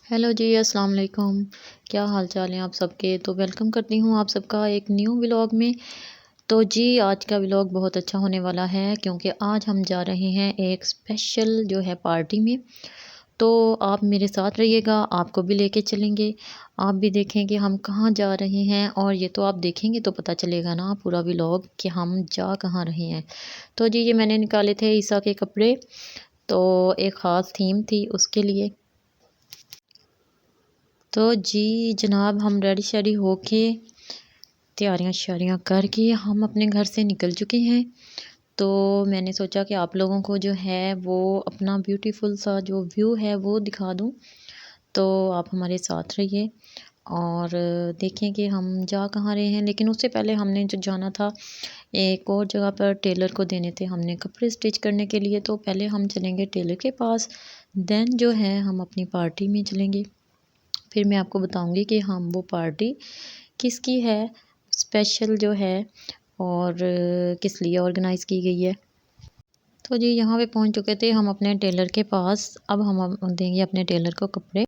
Hello जी, अस्सलाम वालेकुम। क्या हाल चाल हैं आप सबके। तो वेलकम करती हूँ आप सबका एक न्यू व्लॉग में। तो जी आज का व्लॉग बहुत अच्छा होने वाला है क्योंकि आज हम जा रहे हैं एक स्पेशल जो है पार्टी में। तो आप मेरे साथ रहिएगा, आपको भी लेके चलेंगे। आप भी देखें कि हम कहाँ जा रहे हैं और ये तो आप देखेंगे तो पता चलेगा ना पूरा व्लॉग कि हम जा कहाँ रहे हैं। तो जी ये मैंने निकाले थे ईसा के कपड़े। तो एक ख़ास थीम थी उसके लिए। तो जी जनाब हम रेडी शेडी होके तैयारियां श्यारियां करके हम अपने घर से निकल चुके हैं। तो मैंने सोचा कि आप लोगों को जो है वो अपना ब्यूटीफुल सा जो व्यू है वो दिखा दूं। तो आप हमारे साथ रहिए और देखें कि हम जा कहाँ रहे हैं। लेकिन उससे पहले हमने जो जाना था एक और जगह पर टेलर को देने थे हमने कपड़े स्टिच करने के लिए। तो पहले हम चलेंगे टेलर के पास, देन जो है हम अपनी पार्टी में चलेंगे। फिर मैं आपको बताऊंगी कि हम वो पार्टी किसकी है, स्पेशल जो है और किस लिए ऑर्गेनाइज़ की गई है। तो जी यहाँ पे पहुँच चुके थे हम अपने टेलर के पास। अब हम देंगे अपने टेलर को कपड़े।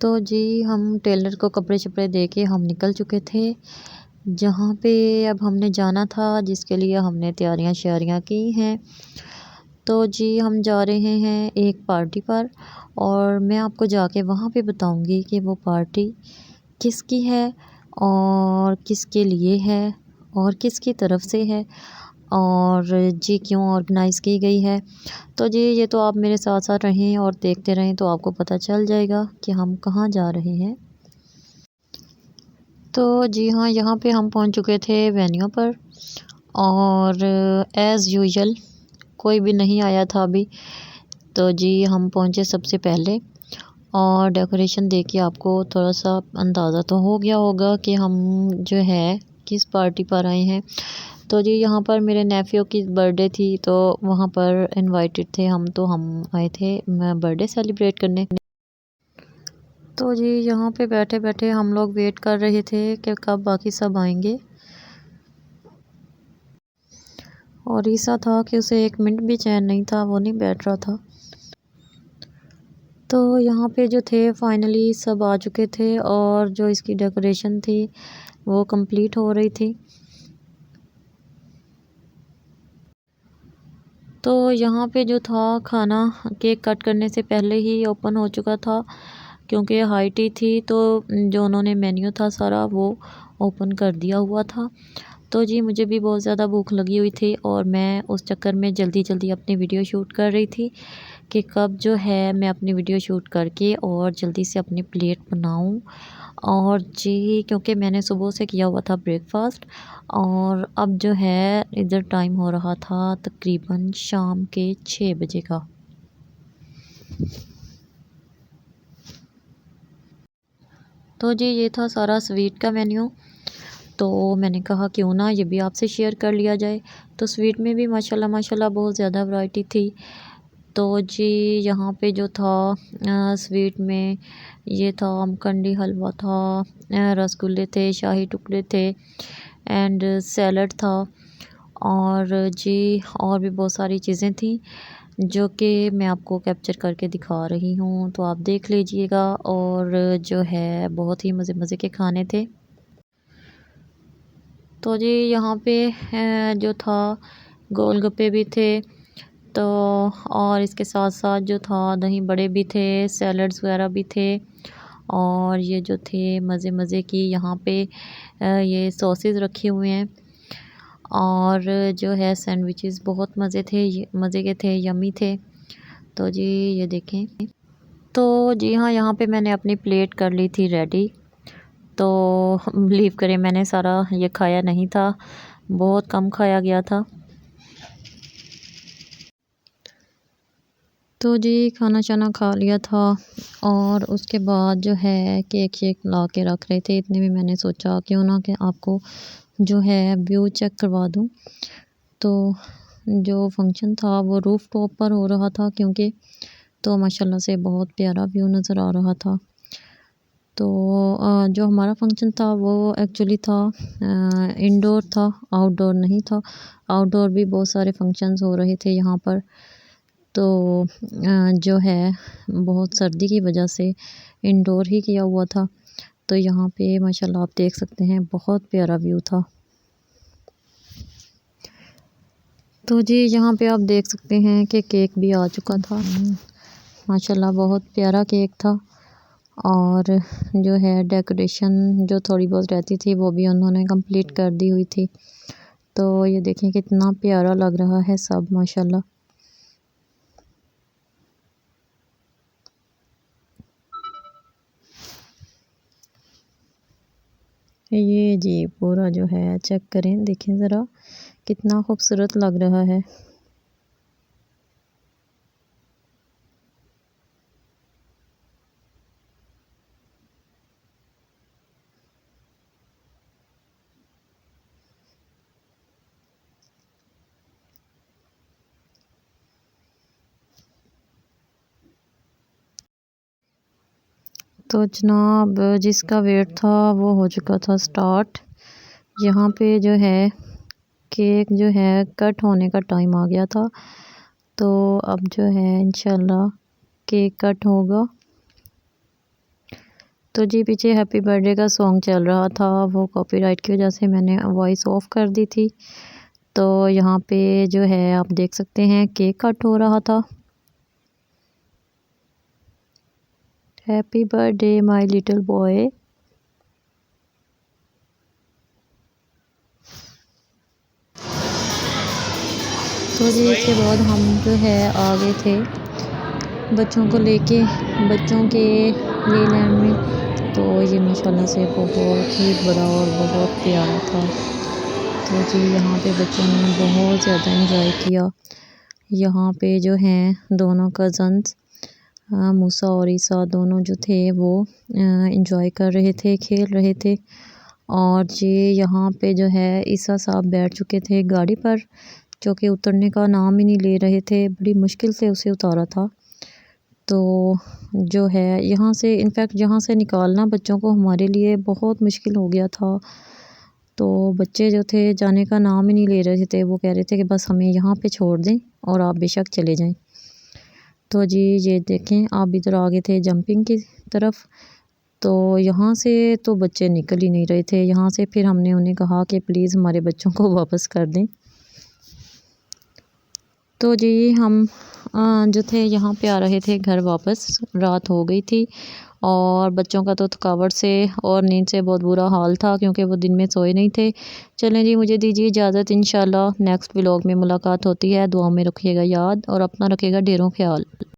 तो जी हम टेलर को कपड़े शपड़े दे के हम निकल चुके थे जहाँ पे अब हमने जाना था, जिसके लिए हमने तैयारियां श्यारियां की हैं। तो जी हम जा रहे हैं एक पार्टी पर और मैं आपको जाके वहाँ पे बताऊंगी कि वो पार्टी किसकी है और किसके लिए है और किसकी तरफ से है और जी क्यों ऑर्गेनाइज़ की गई है। तो जी ये तो आप मेरे साथ साथ रहें और देखते रहें तो आपको पता चल जाएगा कि हम कहाँ जा रहे हैं। तो जी हाँ यहाँ पे हम पहुँच चुके थे वेन्यू पर और एज़ यूजुअल कोई भी नहीं आया था अभी। तो जी हम पहुँचे सबसे पहले और डेकोरेशन देख के आपको थोड़ा सा अंदाज़ा तो हो गया होगा कि हम जो है किस पार्टी पर आए हैं। तो जी यहाँ पर मेरे नेफ़ियो की बर्थडे थी तो वहाँ पर इनवाइटेड थे हम, तो हम आए थे बर्थडे सेलिब्रेट करने। तो जी यहाँ पे बैठे बैठे हम लोग वेट कर रहे थे कि कब बाकी सब आएंगे और ऐसा था कि उसे एक मिनट भी चैन नहीं था, वो नहीं बैठ रहा था। तो यहाँ पे जो थे फाइनली सब आ चुके थे और जो इसकी डेकोरेशन थी वो कंप्लीट हो रही थी। तो यहाँ पे जो था खाना केक कट करने से पहले ही ओपन हो चुका था क्योंकि हाई टी थी। तो जो उन्होंने मेन्यू था सारा वो ओपन कर दिया हुआ था। तो जी मुझे भी बहुत ज़्यादा भूख लगी हुई थी और मैं उस चक्कर में जल्दी जल्दी अपनी वीडियो शूट कर रही थी कि कब जो है मैं अपनी वीडियो शूट करके और जल्दी से अपनी प्लेट बनाऊं। और जी क्योंकि मैंने सुबह से किया हुआ था ब्रेकफास्ट और अब जो है इधर टाइम हो रहा था तकरीबन शाम के 6 बजे का। तो जी ये था सारा स्वीट का मेन्यू। तो मैंने कहा क्यों ना ये भी आपसे शेयर कर लिया जाए। तो स्वीट में भी माशाल्लाह माशाल्लाह बहुत ज़्यादा वैरायटी थी। तो जी यहाँ पे जो था स्वीट में ये था आमकंडी हलवा था, रसगुल्ले थे, शाही टुकड़े थे एंड सैलड था और जी और भी बहुत सारी चीज़ें थी जो कि मैं आपको कैप्चर करके दिखा रही हूँ। तो आप देख लीजिएगा और जो है बहुत ही मज़े मज़े के खाने थे। तो जी यहाँ पे जो था गोलगप्पे भी थे। तो और इसके साथ साथ जो था दही बड़े भी थे, सैलड्स वगैरह भी थे और ये जो थे मज़े मज़े की यहाँ पे ये सॉसेस रखे हुए हैं और जो है सैंडविचेस बहुत मज़े थे, ये मज़े के थे, यम्मी थे। तो जी ये देखें। तो जी हाँ यहाँ पे मैंने अपनी प्लेट कर ली थी रेडी। तो बिलीव करें मैंने सारा ये खाया नहीं था, बहुत कम खाया गया था। तो जी खाना शाना खा लिया था और उसके बाद जो है केक शेक ला के रख रहे थे। इतने में मैंने सोचा क्यों ना कि आपको जो है व्यू चेक करवा दूँ। तो जो फंक्शन था वो रूफ टॉप पर हो रहा था क्योंकि तो माशाल्लाह से बहुत प्यारा व्यू नज़र आ रहा था। तो जो हमारा फंक्शन था वो एक्चुअली था इंडोर था, आउटडोर नहीं था। आउटडोर भी बहुत सारे फंक्शंस हो रहे थे यहाँ पर। तो जो है बहुत सर्दी की वजह से इंडोर ही किया हुआ था। तो यहाँ पे माशाल्लाह आप देख सकते हैं बहुत प्यारा व्यू था। तो जी यहाँ पे आप देख सकते हैं कि केक भी आ चुका था। माशाल्लाह बहुत प्यारा केक था। और जो है डेकोरेशन जो थोड़ी बहुत रहती थी वो भी उन्होंने कंप्लीट कर दी हुई थी। तो ये देखें कितना प्यारा लग रहा है सब माशाल्लाह। ये जी पूरा जो है चेक करें, देखें ज़रा कितना खूबसूरत लग रहा है। तो जनाब जिसका वेट था वो हो चुका था स्टार्ट। यहाँ पे जो है केक जो है कट होने का टाइम आ गया था। तो अब जो है इंशाल्लाह केक कट होगा। तो जी पीछे हैप्पी बर्थडे का सॉन्ग चल रहा था, वो कॉपीराइट की वजह से मैंने वॉइस ऑफ कर दी थी। तो यहाँ पे जो है आप देख सकते हैं केक कट हो रहा था। Happy birthday my little boy. तो जी इसके बाद हम जो है आ गए थे बच्चों को लेके बच्चों के प्ले लैंड में। तो ये माशाल्लाह से बहुत ही बड़ा और बहुत प्यारा था। तो जी यहाँ पे बच्चों ने बहुत ज़्यादा एंजॉय किया। यहाँ पे जो हैं दोनों कज़न्स मूसा और ईसा दोनों जो थे वो एंजॉय कर रहे थे, खेल रहे थे। और जी यहाँ पे जो है ईसा साहब बैठ चुके थे गाड़ी पर, जो कि उतरने का नाम ही नहीं ले रहे थे। बड़ी मुश्किल से उसे उतारा था। तो जो है यहाँ से इनफैक्ट यहाँ से निकालना बच्चों को हमारे लिए बहुत मुश्किल हो गया था। तो बच्चे जो थे जाने का नाम ही नहीं ले रहे थे। वो कह रहे थे कि बस हमें यहाँ पे छोड़ दें और आप बेशक चले जाएं। तो जी ये देखें आप इधर आगे थे जंपिंग की तरफ। तो यहाँ से तो बच्चे निकल ही नहीं रहे थे। यहाँ से फिर हमने उन्हें कहा कि प्लीज़ हमारे बच्चों को वापस कर दें। तो जी हम जो थे यहाँ पे आ रहे थे घर वापस, रात हो गई थी। और बच्चों का तो थकावट से और नींद से बहुत बुरा हाल था, क्योंकि वो दिन में सोए नहीं थे। चलें जी मुझे दीजिए इजाज़त। इंशाल्लाह नेक्स्ट व्लॉग में मुलाकात होती है। दुआ में रखिएगा याद और अपना रखिएगा ढेरों ख्याल।